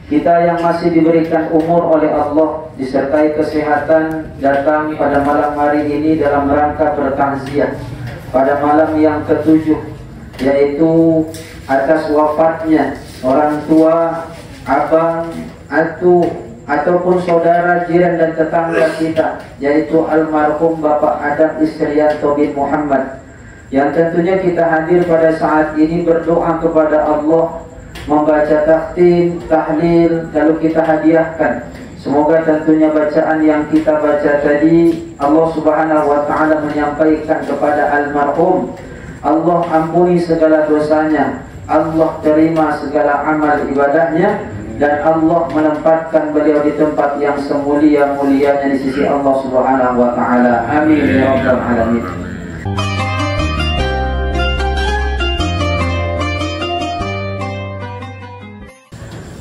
Kita yang masih diberikan umur oleh Allah disertai kesehatan datang pada malam hari ini dalam rangka bertakziah pada malam yang ketujuh, yaitu atas wafatnya orang tua, abang, ataupun saudara, jiran dan tetangga kita, yaitu almarhum Bapak Adam Isrianto bin Muhammad, yang tentunya kita hadir pada saat ini berdoa kepada Allah, membaca takhtim, tahlil, lalu kita hadiahkan. Semoga tentunya bacaan yang kita baca tadi Allah Subhanahu wa taala menyampaikan kepada almarhum, Allah ampuni segala dosanya, Allah terima segala amal ibadahnya, dan Allah menempatkan beliau di tempat yang semulia-mulianya di sisi Allah Subhanahu wa taala. Amin ya rabbal alamin.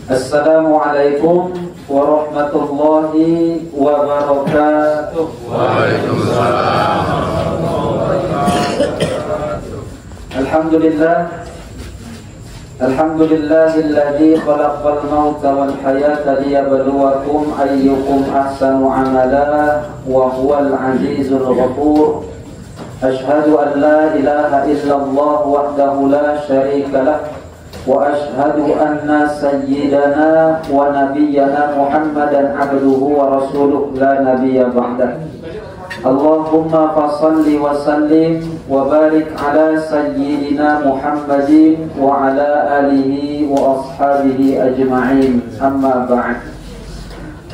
Assalamualaikum warahmatullahi wabarakatuh. Waalaikumsalam. Alhamdulillah. Alhamdulillahilladzi khalaqal mauta wal hayata liyabluwakum ayyukum ahsanu amala wa huwal azizul ghafur. Asyhadu an la ilaha illallah wahdahu la syarika lah. وأشهد أن سيدنا ونبينا محمدا عبده ورسوله لا نبي بعده. اللهم فصل وسلم وبارك على سيدنا محمد وعلى آله وأصحابه أجمعين. أما بعد،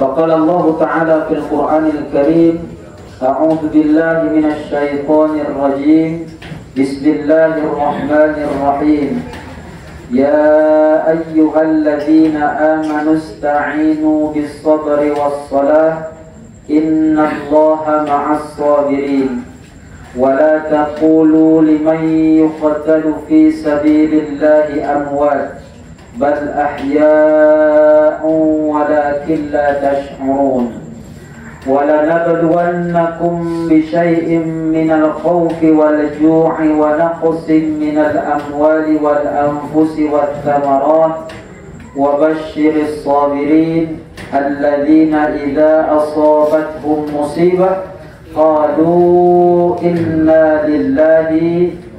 فقال الله تعالى في القرآن الكريم: أعوذ بالله من الشيطان الرجيم. بسم الله الرحمن الرحيم. يا أيها الذين آمنوا استعينوا بالصبر والصلاة إن الله مع الصابرين ولا تقولوا لمن يقتل في سبيل الله أموات بل أحياء ولكن لا تشعرون ولنبلونكم بشيء من الخوف والجوع ونقص من الأموال والأنفس والثمرات وبشر الصابرين الذين إذا أصابتهم مصيبة قالوا إنا لله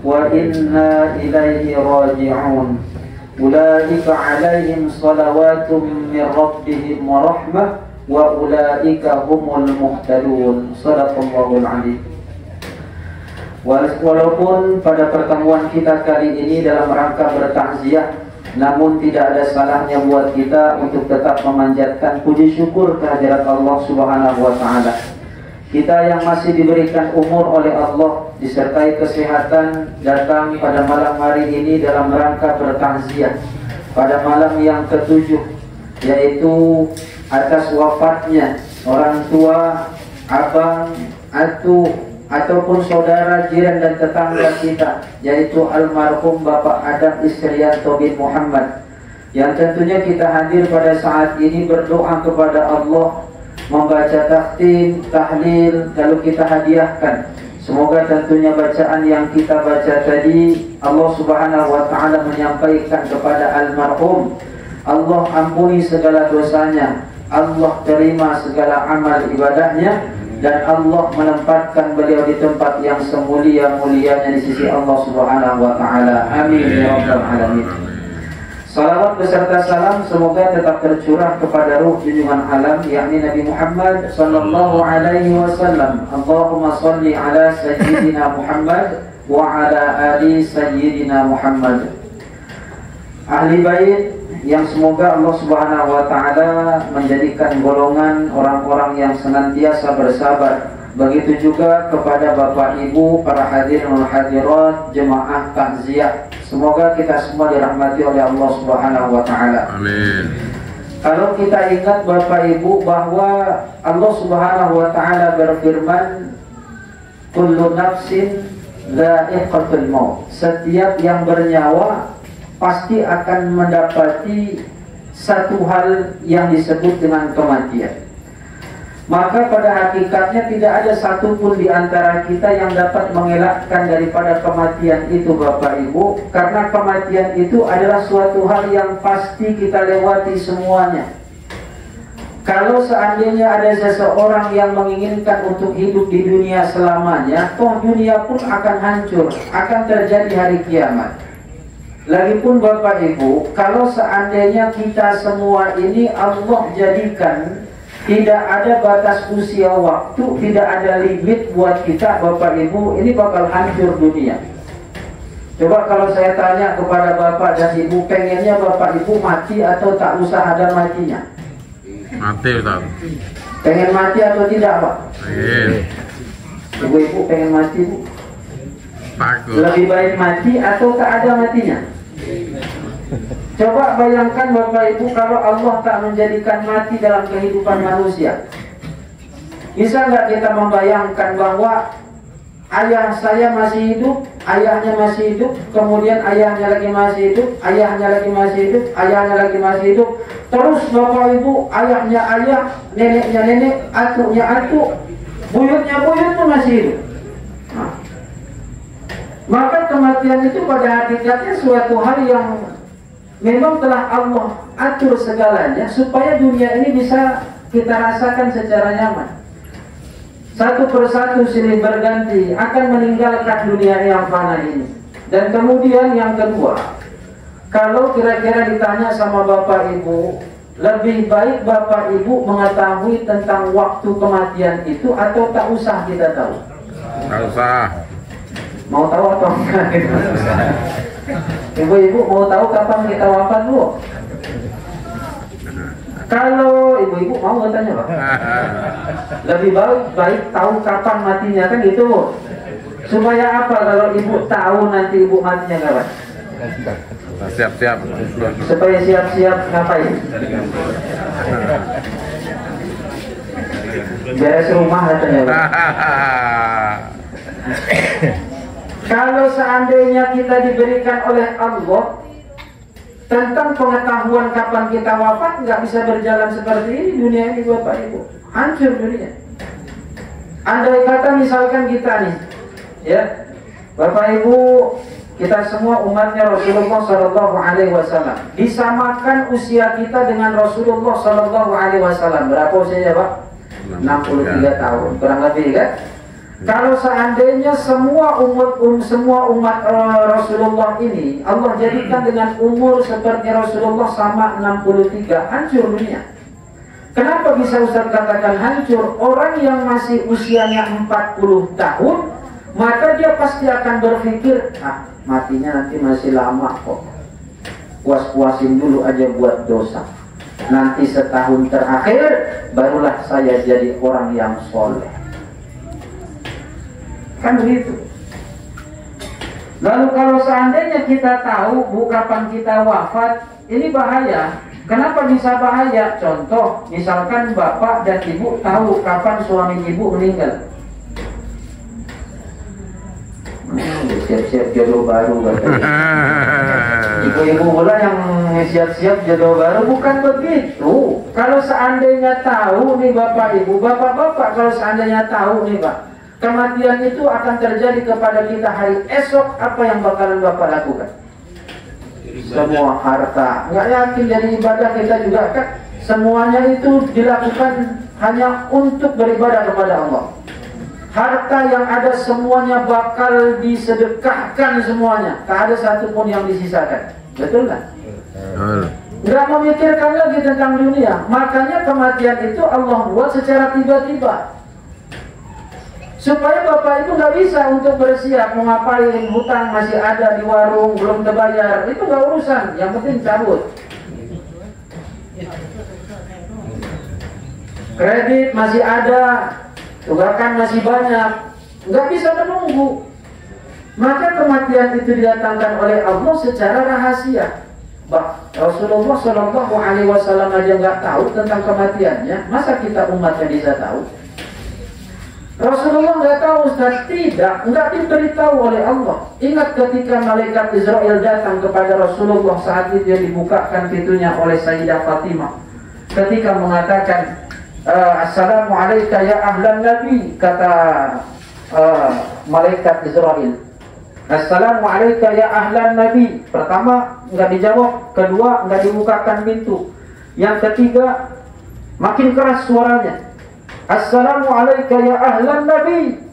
وإنا إليه راجعون أولئك عليهم صلوات من ربهم ورحمة wa ulaika humul muhtadun. Shadaqallahul azim. Walaupun pada pertemuan kita kali ini dalam rangka bertakziah, namun tidak ada salahnya buat kita untuk tetap memanjatkan puji syukur kehadirat Allah Subhanahu wa taala. Kita yang masih diberikan umur oleh Allah disertai kesehatan datang pada malam hari ini dalam rangka bertakziah pada malam yang ketujuh, yaitu atas wafatnya orang tua, abang, ataupun saudara, jiran dan tetangga kita, yaitu almarhum Bapak Adam Isrianto bin Muhammad, yang tentunya kita hadir pada saat ini berdoa kepada Allah, membaca takhtim, tahlil, lalu kita hadiahkan. Semoga tentunya bacaan yang kita baca tadi Allah Subhanahu wa taala menyampaikan kepada almarhum, Allah ampuni segala dosanya, Allah terima segala amal ibadahnya, dan Allah menempatkan beliau di tempat yang semulia-mulianya di sisi Allah Subhanahu wa taala. Amin ya rabbal alamin. Salawat beserta salam semoga tetap tercurah kepada ruh junjungan alam, yakni Nabi Muhammad sallallahu alaihi wasallam. Allahumma shalli ala sayyidina Muhammad wa ala ali sayyidina Muhammad. Ahli bait yang semoga Allah Subhanahu wa taala menjadikan golongan orang-orang yang senantiasa bersabar. Begitu juga kepada Bapak Ibu, para hadirin wal hadirat, jemaah takziah. Semoga kita semua dirahmati oleh Allah Subhanahu wa taala. Amin. Kalau kita ingat Bapak Ibu bahwa Allah Subhanahu wa taala berfirman, kullu nafsin dha'iqatul maut. Setiap yang bernyawa pasti akan mendapati satu hal yang disebut dengan kematian. maka pada hakikatnya tidak ada satupun di antara kita yang dapat mengelakkan daripada kematian itu Bapak Ibu, karena kematian itu adalah suatu hal yang pasti kita lewati semuanya. Kalau seandainya ada seseorang yang menginginkan untuk hidup di dunia selamanya, toh dunia pun akan hancur, akan terjadi hari kiamat. Lagipun Bapak Ibu, kalau seandainya kita semua ini Allah jadikan tidak ada batas usia waktu, tidak ada limit buat kita Bapak Ibu, ini bakal hancur dunia. Coba kalau saya tanya kepada Bapak dan Ibu, pengennya Bapak Ibu mati atau tak usah ada matinya? Mati, Ustaz. Pengen mati atau tidak Pak? Pengen. Ibu-ibu pengen mati Bu? Takut. Lebih baik mati atau tak ada matinya? Coba bayangkan Bapak Ibu, kalau Allah tak menjadikan mati dalam kehidupan manusia. Bisa nggak kita membayangkan bahwa ayah saya masih hidup, ayahnya masih hidup, kemudian ayahnya lagi masih hidup, ayahnya lagi masih hidup, ayahnya lagi masih hidup, terus Bapak Ibu, ayahnya ayah, neneknya nenek, atuknya atuk, buyutnya buyut pun masih hidup. Nah, maka kematian itu pada hakikatnya suatu hal yang memang telah Allah atur segalanya supaya dunia ini bisa kita rasakan secara nyaman. Satu persatu silih berganti akan meninggalkan dunia yang fana ini. Dan kemudian yang kedua, kalau kira-kira ditanya sama Bapak Ibu, lebih baik Bapak Ibu mengetahui tentang waktu kematian itu atau tak usah kita tahu? Tak usah. Mau tahu atau enggak? Ibu-ibu mau tahu kapan kita wafat Bu? Kalau ibu-ibu mau katanya Pak, lebih baik tahu kapan matinya, kan gitu Bu. Supaya apa? Kalau ibu tahu nanti ibu matinya kapan? Siap-siap. Supaya siap-siap ngapain? Beres rumah katanya Pak. Kalau seandainya kita diberikan oleh Allah tentang pengetahuan kapan kita wafat, nggak bisa berjalan seperti ini dunia ini Bapak Ibu, hancur dunia. Andai kata misalkan kita nih, ya Bapak Ibu, kita semua umatnya Rasulullah Shallallahu Alaihi Wasallam, disamakan usia kita dengan Rasulullah Shallallahu Alaihi Wasallam. Berapa usianya Pak? 63 tahun, kurang lebih kan? Kalau seandainya semua umat Rasulullah ini Allah jadikan dengan umur seperti Rasulullah sama 63, hancur dunia. Kenapa bisa Ustaz katakan hancur? Orang yang masih usianya 40 tahun, maka dia pasti akan berpikir, matinya nanti masih lama kok, puas-puasin dulu aja buat dosa, nanti setahun terakhir barulah saya jadi orang yang soleh. Kan begitu. Lalu kalau seandainya kita tahu Bu kapan kita wafat, ini bahaya. Kenapa bisa bahaya? Contoh, misalkan Bapak dan Ibu tahu kapan suami Ibu meninggal. Siap-siap jodoh baru katanya. Ibu-ibu pula yang siap-siap jodoh baru, bukan begitu. Kalau seandainya tahu nih Bapak Ibu, Bapak-bapak kalau seandainya tahu nih Pak, kematian itu akan terjadi kepada kita hari esok, apa yang bakalan Bapak lakukan? Semua harta, nggak yakin jadi ibadah kita juga kan? Semuanya itu dilakukan hanya untuk beribadah kepada Allah. Harta yang ada semuanya bakal disedekahkan semuanya, tak ada satupun yang disisakan. Betul nggak? Nggak memikirkan lagi tentang dunia. Makanya kematian itu Allah buat secara tiba-tiba, supaya Bapak Ibu nggak bisa untuk bersiap mau ngapain, hutang masih ada di warung belum terbayar, itu nggak urusan, yang penting cabut. Kredit masih ada, tunggakan masih banyak, nggak bisa menunggu. Maka kematian itu didatangkan oleh Allah secara rahasia. Rasulullah Shallallahu Alaihi Wasallam aja nggak tahu tentang kematiannya, masa kita umatnya bisa tahu? Rasulullah nggak tahu Ustaz, nggak diberitahu oleh Allah. Ingat ketika malaikat Israel datang kepada Rasulullah saat itu yang dibukakan pintunya oleh Sayyidah Fatimah, ketika mengatakan, Assalamualaikum ya ahlan nabi, kata malaikat Israel. Assalamualaikum ya ahlan nabi. Pertama enggak dijawab, kedua enggak dibukakan pintu, yang ketiga makin keras suaranya. Assalamualaikum ya ahlan nabi.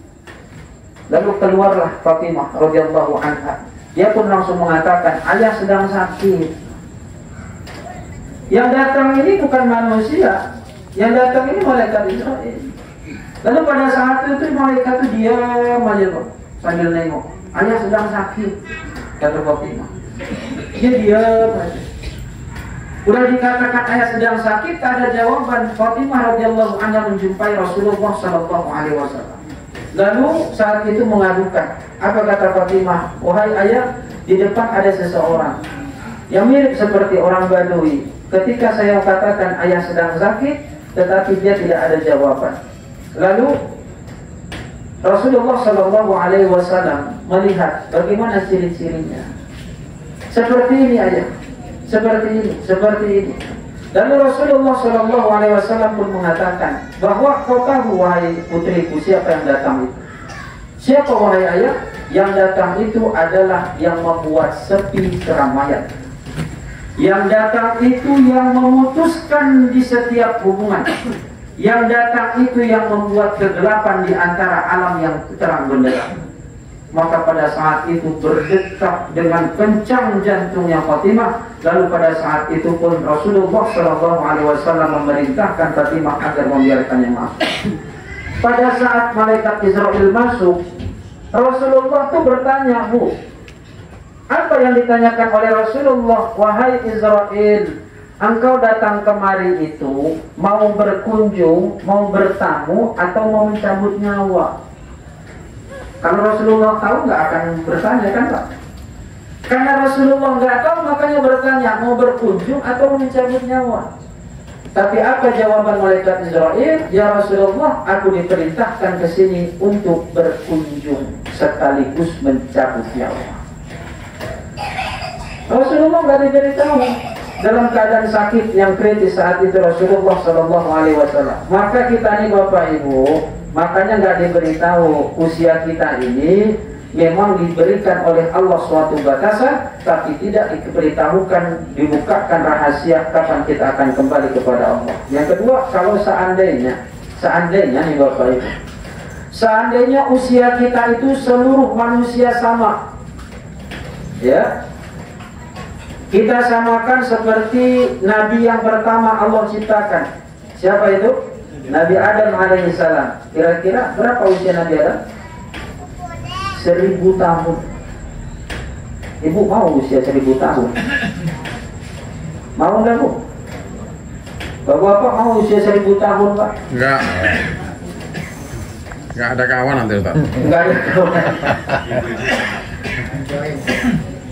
Lalu keluarlah Fatimah radhiyallahu anha. Dia pun langsung mengatakan, ayah sedang sakit. Yang datang ini bukan manusia, yang datang ini malaikat Israel. Lalu pada saat itu malaikat itu diam aja sambil nengok. Ayah sedang sakit, kata Fatimah. Dia diam aja. Udah dikatakan ayah sedang sakit, tak ada jawaban. Fatimah radhiyallahu anha menjumpai Rasulullah sallallahu alaihi wasallam. Lalu saat itu mengadukan. Apa kata Fatimah? Wahai ayah, di depan ada seseorang yang mirip seperti orang Badui. Ketika saya katakan ayah sedang sakit, tetapi dia tidak ada jawaban. Lalu Rasulullah Shallallahu Alaihi Wasallam melihat bagaimana ciri-cirinya. Seperti ini ayah, seperti ini, seperti ini. Lalu Rasulullah Shallallahu Alaihi Wasallam pun mengatakan bahwa kau tahu wahai putriku siapa yang datang itu? Siapa wahai ayah? Yang datang itu adalah yang membuat sepi keramaian. Yang datang itu yang memutuskan di setiap hubungan. Yang datang itu yang membuat kegelapan di antara alam yang terang benderang. Maka pada saat itu berdetak dengan kencang jantungnya Fatimah. Lalu pada saat itu pun Rasulullah SAW memerintahkan Fatimah agar membiarkannya masuk. Pada saat malaikat Israel masuk, Rasulullah itu bertanya, Bu, apa yang ditanyakan oleh Rasulullah? Wahai Israel, engkau datang kemari itu mau berkunjung, mau bertamu, atau mau mencabut nyawa? Kalau Rasulullah tahu nggak akan bertanya, kan Pak? Karena Rasulullah nggak tahu, makanya bertanya mau berkunjung atau mau mencabut nyawa. Tapi apa jawaban malaikat Israel? Ya Rasulullah, aku diperintahkan ke sini untuk berkunjung sekaligus mencabut nyawa. Rasulullah nggak diberitahu. Dalam keadaan sakit yang kritis saat itu Rasulullah Shallallahu Alaihi Wasallam. Maka kita ini Bapak Ibu, makanya nggak diberitahu usia kita ini memang diberikan oleh Allah suatu batasan, tapi tidak diberitahukan, dibukakan rahasia kapan kita akan kembali kepada Allah. Yang kedua, kalau seandainya nih Bapak Ibu, seandainya usia kita itu seluruh manusia sama, ya, kita samakan seperti Nabi yang pertama Allah ciptakan. Siapa itu? Nabi Adam alaihissalam. Kira-kira berapa usia Nabi Adam? 1000 tahun. Ibu mau usia 1000 tahun? Mau enggak Bu? Bapak mau usia 1000 tahun Pak? Enggak. Enggak ada kawan nanti Ustaz. Enggak ada kawan.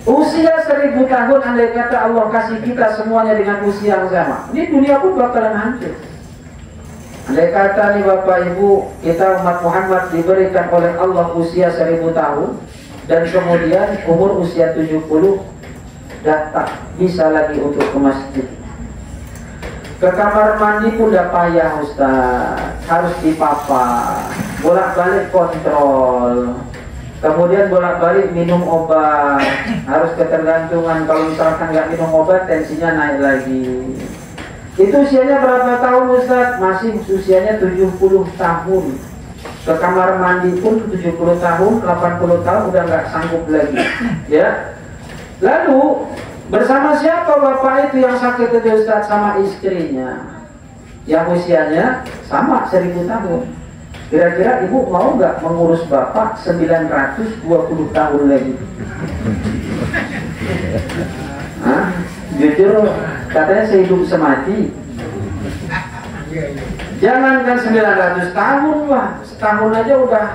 Usia 1000 tahun, andai kata Allah kasih kita semuanya dengan usia yang sama, ini dunia pun bakalan hancur. Andai kata nih Bapak Ibu, kita umat Muhammad diberikan oleh Allah usia 1000 tahun, dan kemudian umur usia 70 datang, bisa lagi untuk ke masjid. Ke kamar mandi pun udah payah Ustaz, harus dipapa, bolak-balik kontrol. Kemudian bolak-balik minum obat, harus ketergantungan. Kalau misalkan nggak minum obat, tensinya naik lagi. Itu usianya berapa tahun Ustaz? Masih usianya 70 tahun. Ke kamar mandi pun 70 tahun, 80 tahun udah nggak sanggup lagi. Ya. Lalu bersama siapa Bapak itu yang sakit itu Ustaz? Sama istrinya, yang usianya sama 1000 tahun. Kira-kira Ibu mau nggak mengurus Bapak 920 tahun lagi? Hah? Jujur, katanya sehidup semati. Jangankan 900 tahun lah, setahun aja udah.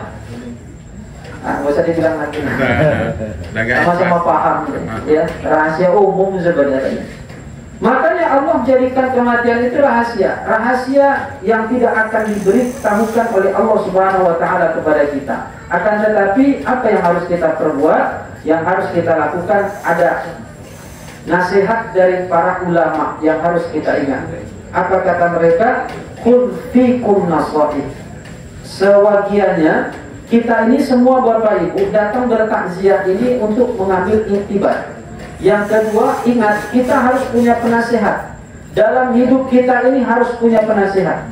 Nggak usah dibilang lagi. Sama-sama paham, ya. Rahasia umum sebenarnya. Makanya Allah jadikan kematian itu rahasia, rahasia yang tidak akan diberitahukan oleh Allah Subhanahu wa taala kepada kita. Akan tetapi apa yang harus kita perbuat, yang harus kita lakukan, ada nasihat dari para ulama yang harus kita ingat. Apa kata mereka? kun fikum nasaih. Sewagiannya kita ini semua Bapak Ibu datang bertakziah ini untuk mengambil iktibar. Yang kedua, ingat, kita harus punya penasehat. Dalam hidup kita ini harus punya penasehat.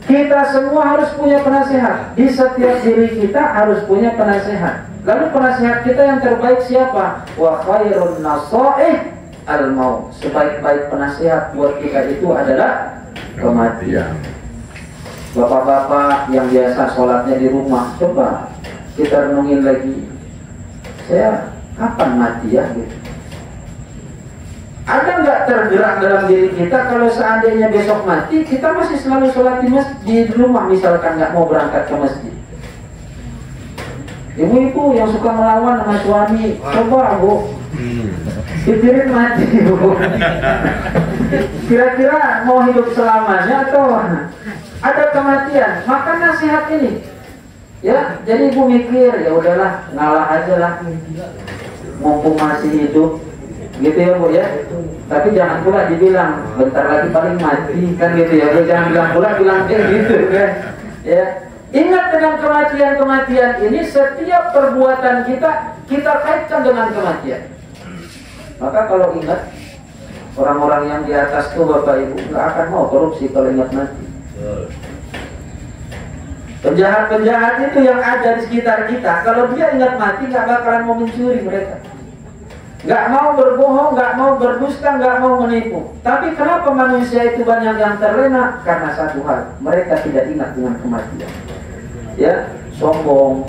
Kita semua harus punya penasehat. Di setiap diri kita harus punya penasehat. Lalu penasehat kita yang terbaik siapa? Wa khairun nasaih al-maut. Sebaik-baik penasehat buat kita itu adalah kematian. Bapak-bapak yang biasa sholatnya di rumah, coba kita renungin lagi, saya kapan mati ya? Gitu. Ada nggak tergerak dalam diri kita kalau seandainya besok mati, kita masih selalu sholat di masjid, di rumah misalkan nggak mau berangkat ke masjid. Ibu-ibu yang suka melawan sama suami, coba Bu, pikirin mati Bu. Kira-kira mau hidup selamanya atau ada kematian? Maka nasihat ini, ya, jadi ibu mikir, ya udahlah, ngalah aja lah, mumpung masih hidup, gitu ya Bu ya. Tapi jangan pula dibilang bentar lagi paling mati, kan gitu ya. Jangan bilang pula gitu kan. Ya, ingat dengan kematian ini, setiap perbuatan kita kaitkan dengan kematian. Maka kalau ingat, orang-orang yang di atas itu Bapak Ibu nggak akan mau korupsi kalau ingat mati. Penjahat-penjahat itu yang ada di sekitar kita, kalau dia ingat mati nggak bakalan mau mencuri mereka, nggak mau berbohong, nggak mau berdusta, nggak mau menipu. Tapi kenapa manusia itu banyak yang terlena? Karena satu hal, mereka tidak ingat dengan kematian. Ya, sombong,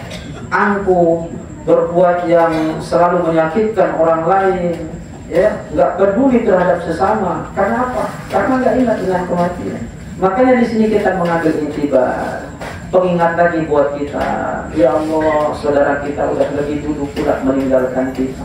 angkuh, berbuat yang selalu menyakitkan orang lain, ya, nggak peduli terhadap sesama. Karena apa? Karena nggak ingat dengan kematian. Makanya di sini kita mengambil intibar, pengingat lagi buat kita. Ya Allah, saudara kita udah lebih dulu pula meninggalkan kita.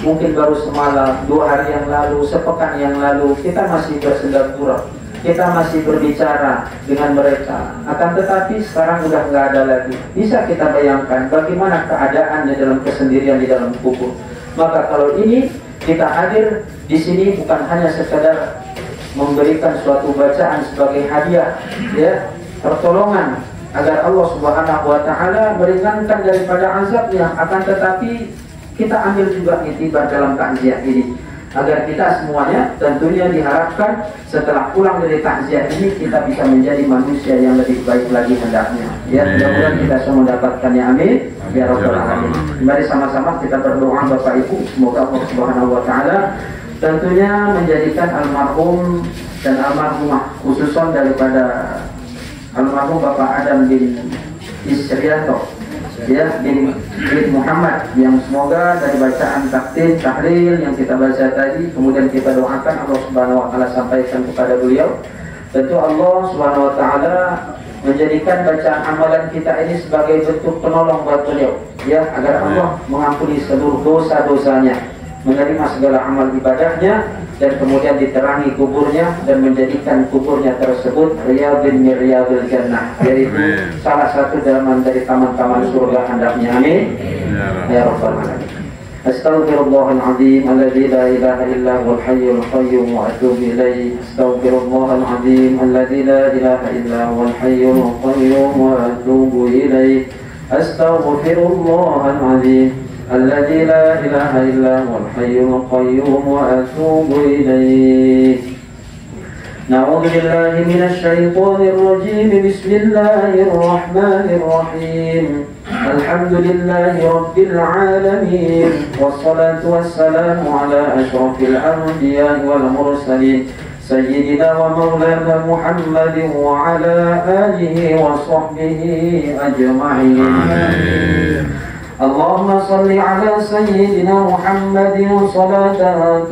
Mungkin baru semalam, 2 hari yang lalu, sepekan yang lalu, kita masih bersenda gurau, kita masih berbicara dengan mereka. Akan tetapi sekarang udah nggak ada lagi. Bisa kita bayangkan bagaimana keadaannya dalam kesendirian di dalam kubur. Maka kalau ini kita hadir di sini bukan hanya sekedar memberikan suatu bacaan sebagai hadiah, ya, pertolongan agar Allah Subhanahu wa taala meringankan daripada azabnya, akan tetapi kita ambil juga iktibar dalam takziah ini agar kita semuanya tentunya diharapkan setelah pulang dari takziah ini kita bisa menjadi manusia yang lebih baik lagi hendaknya. Ya, mudah-mudahan kita semua mendapatkannya, amin ya rabbal alamin. Mari sama-sama kita berdoa Bapak Ibu, semoga Allah Subhanahu wa taala tentunya menjadikan almarhum dan almarhumah, khususan daripada almarhum Bapak Adam bin Isrianto, ya, bin Muhammad, yang semoga dari bacaan takdir tahlil yang kita baca tadi, kemudian kita doakan Allah Subhanahu wa taala sampaikan kepada beliau. Tentu Allah Subhanahu wa taala menjadikan bacaan amalan kita ini sebagai bentuk penolong buat beliau, ya, agar Allah mengampuni seluruh dosa-dosanya, menerima segala amal ibadahnya, dan kemudian diterangi kuburnya dan menjadikan kuburnya tersebut riyadun min riyadil jannah, yaitu salah satu dalam dari taman-taman surga hendaknya, amin ya rabbal alamin. Astaghfirullahal azim alladzi la ilaha illa huwal hayyul qayyum wa atubu ilaih. Astaghfirullahal azim alladzi la ilaha illa huwal hayyul qayyum wa atubu ilaih. Astaghfirullahal azim الذي لا إله إلا هو الحي القيوم وأتوب إليه. نعوذ بالله من الشيطان الرجيم. بسم الله الرحمن الرحيم. الحمد لله رب العالمين، والصلاة والسلام على أشرف الأنبياء والمرسلين سيدنا ومولانا محمد وعلى آله وصحبه أجمعين. اللهم صل على سيدنا محمد صلاة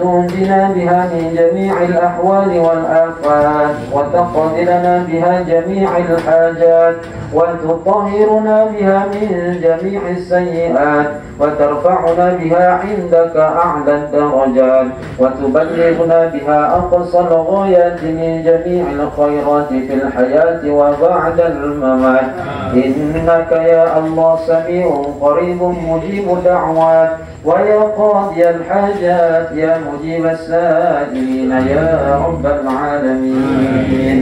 تنجينا بها من جميع الأحوال والآفات، وتقضي لنا بها جميع الحاجات، وتطهرنا بها من جميع السيئات، وترفعنا بها عندك أعلى الدرجات، وتبلغنا بها أقصى الغايات من جميع الخيرات في الحياة وبعد الممات. إنك يا الله سميع قريب مجيب دعوات، ويا قاضي الحاجات يا مجيب السائلين يا رب العالمين.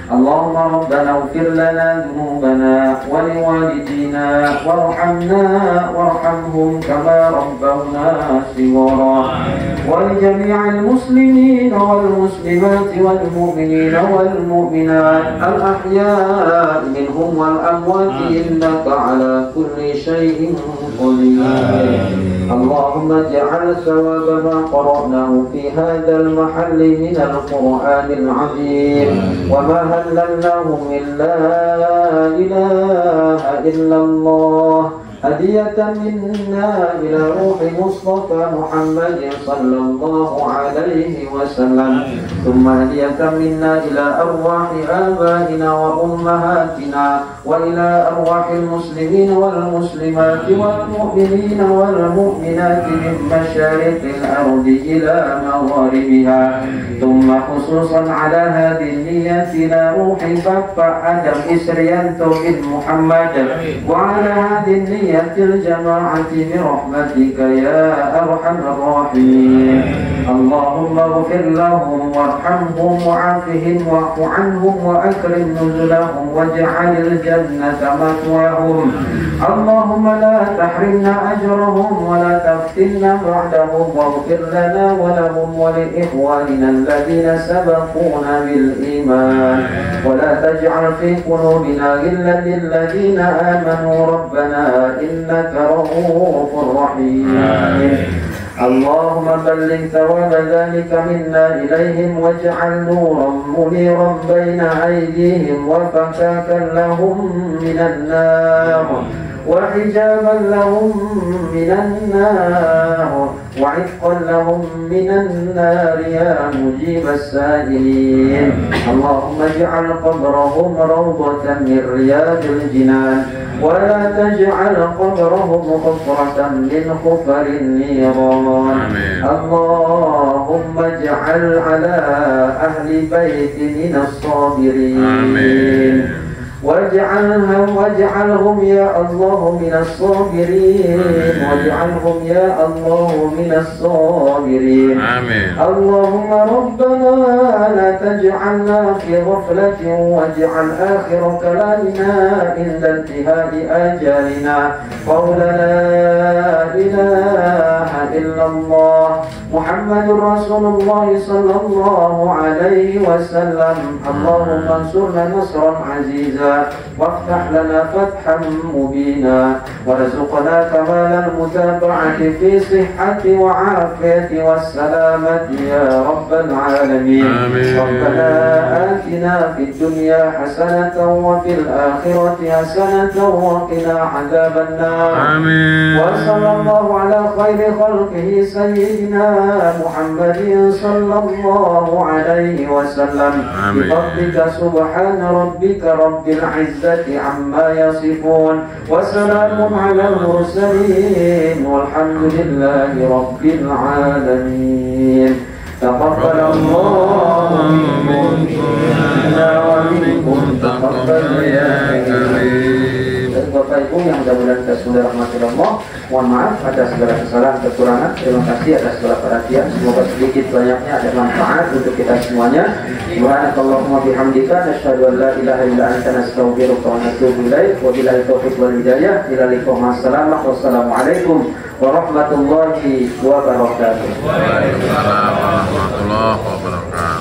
اللهم ربنا اغفر لنا ذنوبنا ولوالدينا وارحمنا وارحمهم كما ربونا صغارا، ولجميع المسلمين والمسلمات والمؤمنين والمؤمنات الأحياء منهم والأموات إنك على كل شيء قدير. اللهم اجعل ثواب ما قرأناه في هذا المحل من القرآن العظيم وما هللناه من لا إله إلا الله هدية منا إلى روح مصطفى محمد صلى الله عليه وسلم، ثم هدية منا إلى أرواح آبائنا وأمهاتنا وإلى أرواح المسلمين والمسلمات والمؤمنين والمؤمنات من مشارق الأرض إلى مغاربها، ثم خصوصا على هذه النية إلى روح بابا آدم إسريانتو بن محمد وعلى هذه النية الجماعة برحمتك يا أرحم الراحمين. اللهم اغفر لهم وارحمهم وعافهم واعف عنهم وأكرم نزلهم واجعل الجنة مثواهم. اللهم لا تحرمنا أجرهم ولا تفتنا بعدهم، واغفر لنا ولهم ولإخواننا الذين سبقونا بالإيمان، ولا تجعل في قلوبنا غلا للذين آمنوا ربنا إنك رؤوف رحيم. اللهم بلغ ثواب ذلك منا إليهم واجعل نورا منيرا بين أيديهم وفكاكا لهم من النار وحجابا لهم من النار وعتقا لهم من النار يا مجيب السائلين. اللهم اجعل قبرهم روضة من رياض الجنان ولا تجعل قبرهم حفرة من حفر النيران. اللهم اجعل على أهل بيت من الصابرين واجعلهم يا الله من الصابرين واجعلهم يا الله من الصابرين. آمين. اللهم ربنا لا تجعلنا في غفلة واجعل آخر كلامنا عند انتهاء آجالنا قول لا إله إلا الله محمد رسول الله صلى الله عليه وسلم. اللهم انصرنا نصرا عزيزا وافتح لنا فتحا مبينا وارزقنا كمال المتابعة في صحة وعافية والسلامة يا رب العالمين. آمين. ربنا آتنا في الدنيا حسنة وفي الآخرة حسنة وقنا عذاب النار. آمين. وصلى الله على خير خلقه سيدنا محمد صلى الله عليه وسلم. بفضلك سبحان ربك رب العزة عما يصفون وسلام على المرسلين والحمد لله رب العالمين. تقبل الله منا ومنكم تقبل يا كريم. Bapak Ibu yang mudah-mudahan kita sudah rahmati Allah, mohon maaf atas segala kesalahan kekurangan. Terima kasih atas segala perhatian. Semoga sedikit banyaknya ada manfaat untuk kita semuanya. Subhanakallahumma bihamdika nasyhadu an la ilaha illa anta nastaghfiruka wa natubu ilaik. Wabillahi taufiq wal hidayah. Ila liqa'a salamah. Wassalamualaikum warahmatullahi wabarakatuh. Waalaikumsalam warahmatullahi wabarakatuh.